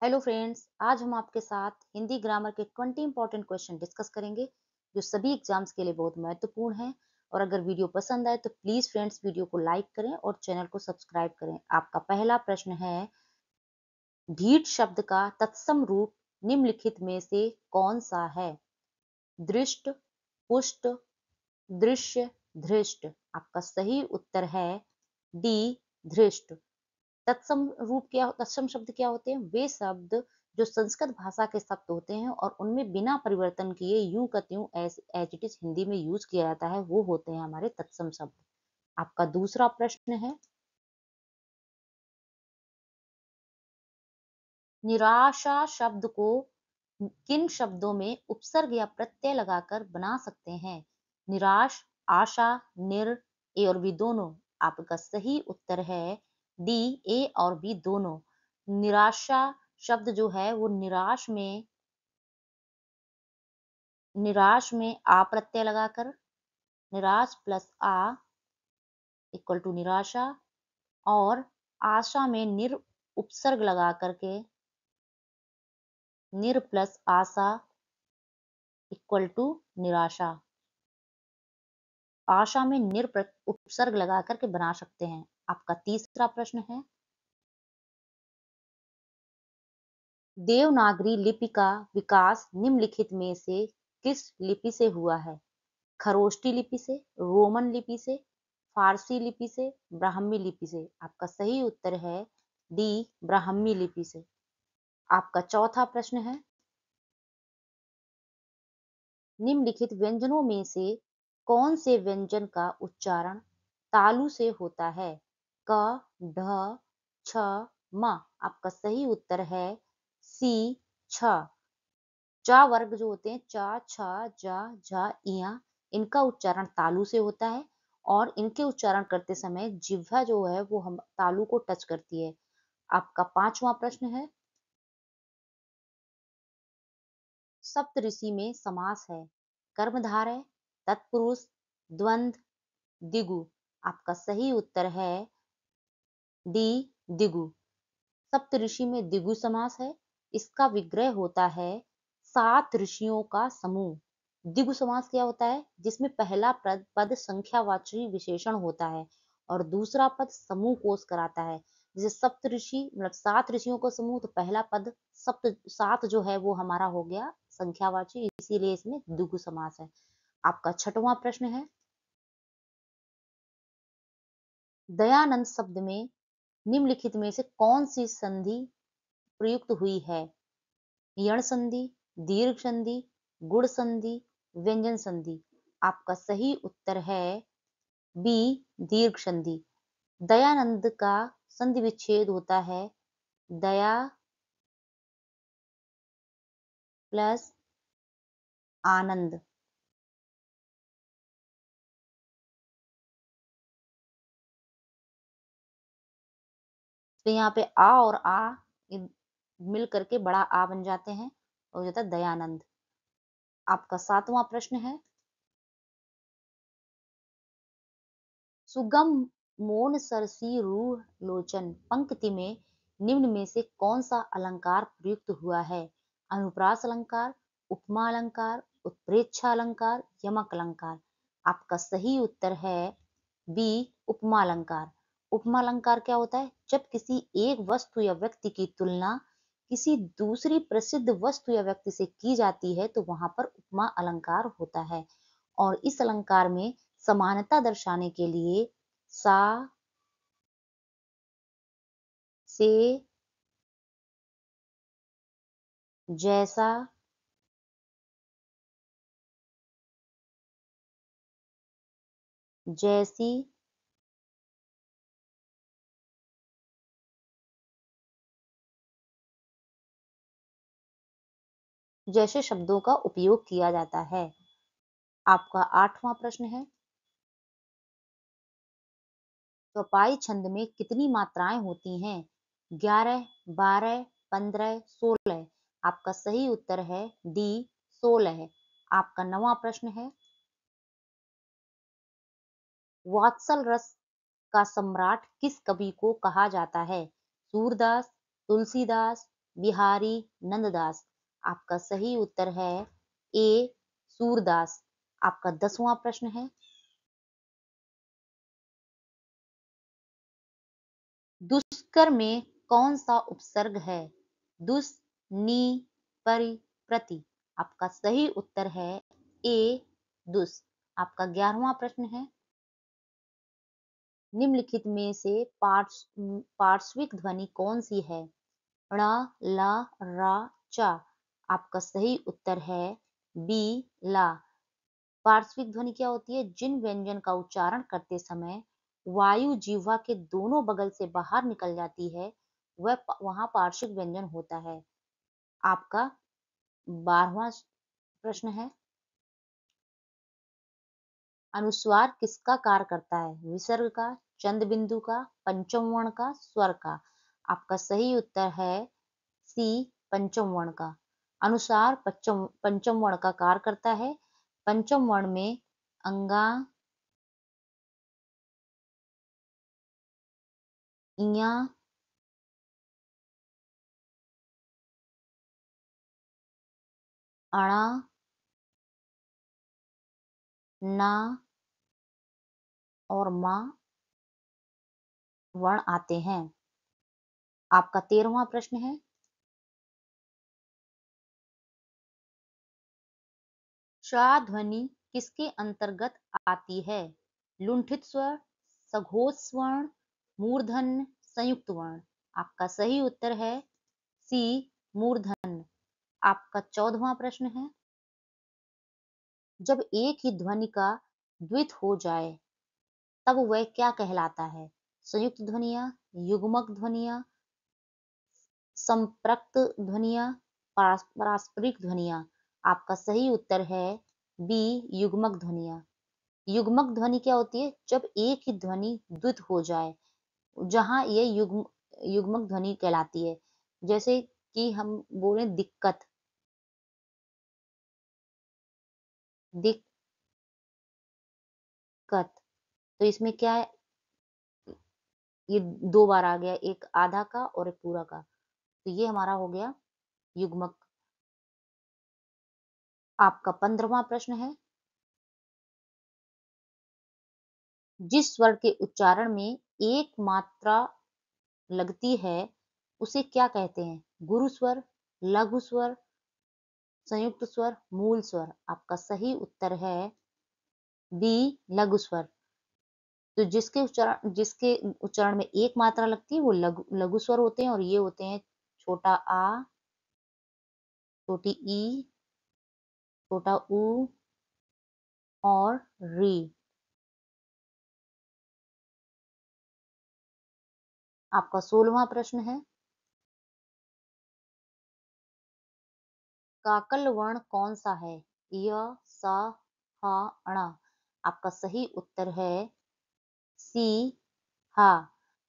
Hello friends, आज हम आपके साथ हिंदी ग्रामर के 20 इंपॉर्टेंट क्वेश्चन डिस्कस करेंगे जो सभी एग्जाम्स के लिए बहुत महत्वपूर्ण हैं। और अगर वीडियो पसंद आए तो प्लीज फ्रेंड्स वीडियो को लाइक करें और चैनल को सब्सक्राइब करें। आपका पहला प्रश्न है, ढीठ शब्द का तत्सम रूप निम्नलिखित में से कौन सा है? दृष्ट, पुष्ट, दृश्य, धृष्ट। आपका सही उत्तर है डी, धृष्ट। तत्सम शब्द क्या होते हैं? वे शब्द जो संस्कृत भाषा के शब्द होते हैं और उनमें बिना परिवर्तन किए यूं का त्यों एज इट इज हिंदी में यूज किया जाता है, वो होते हैं हमारे तत्सम शब्द। आपका दूसरा प्रश्न है, निराशा शब्द को किन शब्दों में उपसर्ग या प्रत्यय लगाकर बना सकते हैं? निराश, आशा, निर, ए और बी दोनों। आपका सही उत्तर है डी, ए और बी दोनों। निराशा शब्द जो है वो निराश में आ प्रत्यय लगाकर, निराश प्लस आ इक्वल टू निराशा, और आशा में निर उपसर्ग लगा करके निर प्लस आशा इक्वल टू निराशा। आशा में निर उपसर्ग लगा करके बना सकते हैं। आपका तीसरा प्रश्न है, देवनागरी लिपि का विकास निम्नलिखित में से किस लिपि से हुआ है? खरोष्टी लिपि से, रोमन लिपि से, फारसी लिपि से, ब्राह्मी लिपि से। आपका सही उत्तर है डी, ब्राह्मी लिपि से। आपका चौथा प्रश्न है, निम्नलिखित व्यंजनों में से कौन से व्यंजन का उच्चारण तालु से होता है? क, ढ, छ, म। आपका सही उत्तर है सी, छ। चा वर्ग जो होते हैं, चा, छा, जा, झा, इया, इनका उच्चारण तालु से होता है और इनके उच्चारण करते समय जिह्वा जो है वो हम तालु को टच करती है। आपका पांचवा प्रश्न है, सप्तऋषि में समास है? कर्मधारय, तत्पुरुष, द्वंद्व, दिगु। आपका सही उत्तर है डी, दिगु। सप्तऋषि में दिगु समास है। इसका विग्रह होता है सात ऋषियों का समूह। दिगु समास क्या होता है? जिसमें पहला पद संख्यावाची विशेषण होता है और दूसरा पद समूह कोष कराता है। जैसे सप्त ऋषि मतलब सात ऋषियों का समूह, तो पहला पद सप्त सात जो है वो हमारा हो गया संख्यावाची, इसीलिए इसमें दिगु समास है। आपका छठवां प्रश्न है, दयानंद शब्द में निम्नलिखित में से कौन सी संधि प्रयुक्त हुई है? यण संधि, दीर्घ संधि, गुण संधि, व्यंजन संधि। आपका सही उत्तर है बी, दीर्घ संधि। दयानंद का संधि विच्छेद होता है दया प्लस आनंद। तो यहाँ पे आ और आ मिल करके बड़ा आ बन जाते हैं और हो जाता है दयानंद। आपका सातवां प्रश्न है, सुगम मौन सरसी रूह लोचन पंक्ति में निम्न में से कौन सा अलंकार प्रयुक्त हुआ है? अनुप्रास अलंकार, उपमा अलंकार, उत्प्रेक्षा अलंकार, यमक अलंकार। आपका सही उत्तर है बी, उपमा अलंकार। उपमा अलंकार क्या होता है? जब किसी एक वस्तु या व्यक्ति की तुलना किसी दूसरी प्रसिद्ध वस्तु या व्यक्ति से की जाती है तो वहां पर उपमा अलंकार होता है। और इस अलंकार में समानता दर्शाने के लिए सा, से, जैसा, जैसी, जैसे शब्दों का उपयोग किया जाता है। आपका आठवां प्रश्न है, चौपाई छंद में कितनी मात्राएं होती हैं? 11, 12, 15, 16। आपका सही उत्तर है डी, 16 है। आपका नवां प्रश्न है, वात्सल रस का सम्राट किस कवि को कहा जाता है? सूरदास, तुलसीदास, बिहारी नंददास। आपका सही उत्तर है ए सूरदास। आपका 10वां प्रश्न है, दुष्कर में कौन सा उपसर्ग है? दुस, नी, परि, प्रति। आपका सही उत्तर है ए दुस। आपका 11वां प्रश्न है, निम्नलिखित में से पार्श्विक ध्वनि कौन सी है? ण, ल, र, च। आपका सही उत्तर है बी ला। पार्श्विक ध्वनि क्या होती है? जिन व्यंजन का उच्चारण करते समय वायु जिह्वा के दोनों बगल से बाहर निकल जाती है, वहां पार्श्विक व्यंजन होता है। आपका 12वां प्रश्न है, अनुस्वार किसका कार्य करता है? विसर्ग का, चंद बिंदु का, पंचम वर्ण का, स्वर का। आपका सही उत्तर है सी पंचम वर्ण का। अनुसार पंचम वर्ण का कार्य करता है। पंचम वर्ण में अंगा, इया, अणा, ना और मा वर्ण आते हैं। आपका 13वां प्रश्न है, श ध्वनि किसके अंतर्गत आती है? लुंठित स्वर, सघोष स्वर्ण, मूर्धन्य, संयुक्त वर्ण। आपका सही उत्तर है सी मूर्धन्य। आपका 14वां प्रश्न है, जब एक ही ध्वनि का द्वित हो जाए तब वह क्या कहलाता है? संयुक्त ध्वनिया, युग्मक ध्वनिया, संपृक्त ध्वनिया, पारस्परिक ध्वनिया। आपका सही उत्तर है बी युग्मक ध्वनिया। युग्मक ध्वनि क्या होती है? जब एक ही ध्वनि द्वित हो जाए, जहां ये युग्मक ध्वनि कहलाती है। जैसे कि हम बोले दिक्कत, दिक्कत। तो इसमें क्या है, ये 2 बार आ गया, एक आधा का और एक पूरा का। तो ये हमारा हो गया युग्मक। आपका 15वां प्रश्न है, जिस स्वर के उच्चारण में एक मात्रा लगती है उसे क्या कहते हैं? गुरु स्वर, लघु स्वर, संयुक्त स्वर, मूल स्वर। आपका सही उत्तर है बी लघु स्वर। तो जिसके उच्चारण में एक मात्रा लगती है वो लघु स्वर होते हैं, और ये होते हैं छोटा आ, छोटी ई, छोटा ऊ और री। आपका 16वां प्रश्न है, काकल वर्ण कौन सा है? य, स, ह, ण। आपका सही उत्तर है सी हा।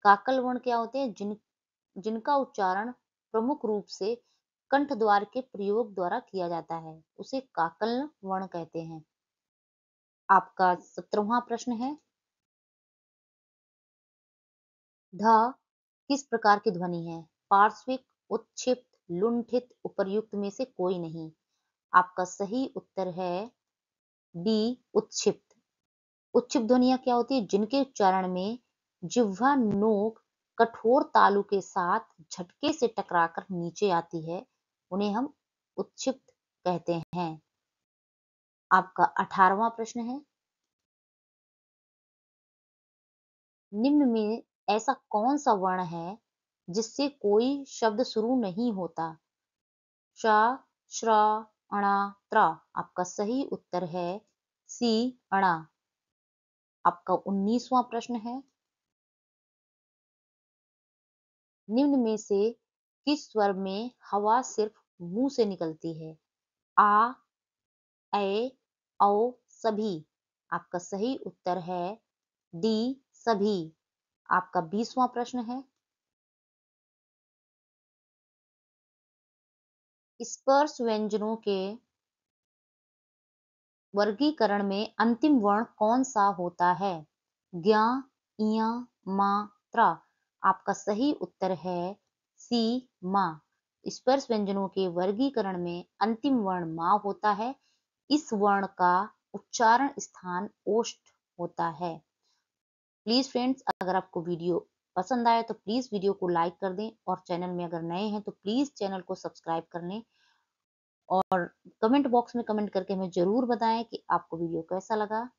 काकल वर्ण क्या होते हैं? जिनका उच्चारण प्रमुख रूप से कंठ द्वार के प्रयोग द्वारा किया जाता है, उसे काकल वर्ण कहते हैं। आपका 17वां प्रश्न है, ध किस प्रकार की ध्वनि है? पार्श्विक, उत्क्षिप्त, लुंठित, उपर्युक्त में से कोई नहीं। आपका सही उत्तर है बी उत्क्षिप्त। उत्क्षिप्त ध्वनियां क्या होती है? जिनके उच्चारण में जिह्वा नोक कठोर तालु के साथ झटके से टकराकर नीचे आती है, उन्हें हम उत्क्षिप्त कहते हैं। आपका 18वां प्रश्न है, निम्न में ऐसा कौन सा वर्ण है जिससे कोई शब्द शुरू नहीं होता? श, श्र, अणा, त्र। आपका सही उत्तर है सी अणा। आपका 19वां प्रश्न है, निम्न में से किस स्वर में हवा सिर्फ मुंह से निकलती है? आ, ए, औ, सभी। आपका सही उत्तर है डी सभी। आपका 20वां प्रश्न है, स्पर्श व्यंजनों के वर्गीकरण में अंतिम वर्ण कौन सा होता है? ज्ञ, इय, म, त्र। आपका सही उत्तर है सी मा। स्पर्श व्यंजनों के वर्गीकरण में अंतिम वर्ण माँ होता है। इस वर्ण का उच्चारण स्थान ओष्ठ होता है। प्लीज फ्रेंड्स, अगर आपको वीडियो पसंद आए तो प्लीज वीडियो को लाइक कर दें और चैनल में अगर नए हैं तो प्लीज चैनल को सब्सक्राइब कर लें और कमेंट बॉक्स में कमेंट करके हमें जरूर बताएं कि आपको वीडियो कैसा लगा।